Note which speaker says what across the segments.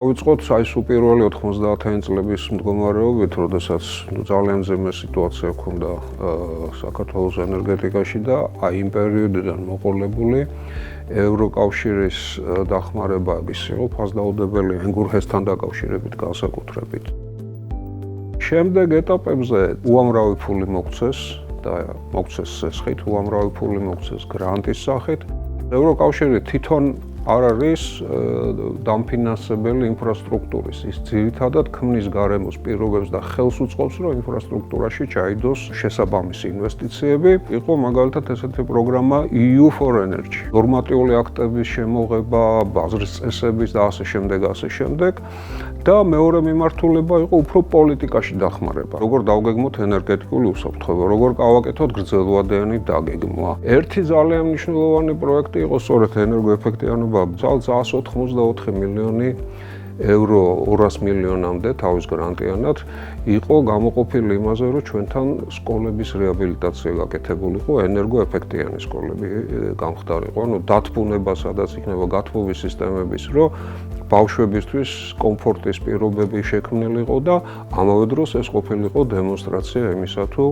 Speaker 1: Დავიწყოთ აი სუპირველი 90-იანი წლების მდგომარეობით, როდესაც ძალიან ძემე სიტუაცია ჰქონდა საქართველოს ენერგეტიკაში და აი იმ პერიოდიდან მოყოლებული ევროკავშირის დახმარება ის იყო ფასდაუდებელი ენგურჰესთან დაკავშირებით განსაკუთრებით. შემდეგ ეტაპებზე უამრავი ფული მოგვცეს და მოგვცეს სესხით, უამრავი ფული მოგვცეს გრანტის სახით. ევროკავშირი თვითონ არ არის დამფინანსებელი ინფრასტრუქტურის. ის ძირითადად ქმნის გარემოს პირობებს და ხელს უწყობს, რომ ინფრასტრუქტურაში ჩაიდოს შესაბამისი ინვესტიციები. იყო მაგალითად ესეთი პროგრამა EU for Energy. ნორმატიული აქტების შემოღება, ბაზრის წესების და ასე შემდეგ. და მეორე მიმართულება იყო უფრო პოლიტიკაში დახმარება. როგორ დავგეგმოთ ენერგეტიკული უსაფრთხოება, როგორ გავაკეთოთ გრძელვადიანი დაგეგმვა. ერთი ძალიან მნიშვნელოვანი პროექტი იყო სწორედ ენერგოეფექტიანობა. 194 მილიონი ევრო 200 მილიონამდე თავის გრანტიანად იყო გამოყოფილი იმაზე, რომ ჩვენთან სკოლების რეაბილიტაცია გაკეთებულიყო, ენერგოეფექტიანი სკოლები გამხდარიყო, ანუ დათბუნება, სადაც იქნება გათბობის სისტემების, რომ ბავშვებისთვის კომფორტის პირობები შექმნილიყო და ამავე დროს ეს ყოფილიყო დემონსტრაცია იმისა, თუ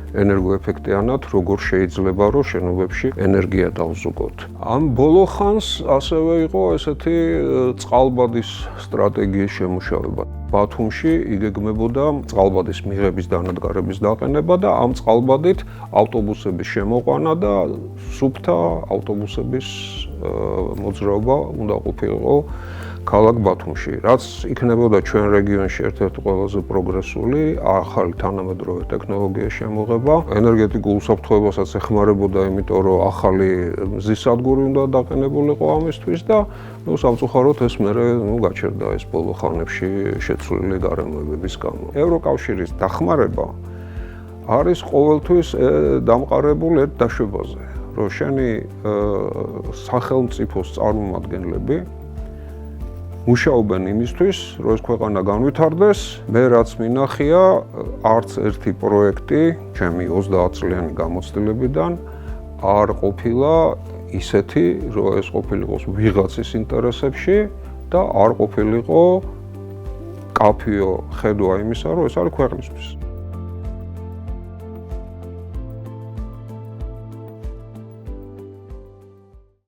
Speaker 1: ენერგოეფექტიანად როგორ შეიძლება რომ შენობებში ენერგია დავზუგოთ. ამ ბოლო ხანს ასევე იყო ესეთი წყალბადის სტრატეგიის შემუშავება. ბათუმში იგეგმებოდა წყალბადის მიღების დანადგარების დაყენება და ამ წყალბადით ავტობუსების შემოყვანა და სუფთა ავტობუსების მოძრაობა უნდა ყოფილიყო ქალაქ ბათუმში, რაც იქნებოდა ჩვენ რეგიონში ერთ-ერთი ყველაზე პროგრესული, ახალი თანამედროვე ტექნოლოგიის შემოღება. ენერგეტიკულ უსაფრთხოებასაც ეხმარებოდა, იმიტომ რომ ახალი მზის სადგური უნდა დაყენებულიყო ამისთვის და სამწუხაროდ ეს მერე გაჩერდა ეს ბოლო ხანებში შეცვლილი გარემოებების გამო. ევროკავშირის დახმარება არის ყოველთვის დამყარებული ერთ დაშვებაზე, რომ შენი სახელმწიფოს წარმომადგენლები მუშაობენ იმისთვის, რომ ეს ქვეყანა განვითარდეს. მე რაც მინახია, არც ერთი პროექტი ჩემი 30 წლიანი გამოცდილებიდან არ ყოფილა ისეთი, რომ ეს ყოფილიყოს ვიღაცის ინტერესებში და არ ყოფილიყო კაფეო ხედვა იმისა, რომ ეს არის ქვეყნისთვის.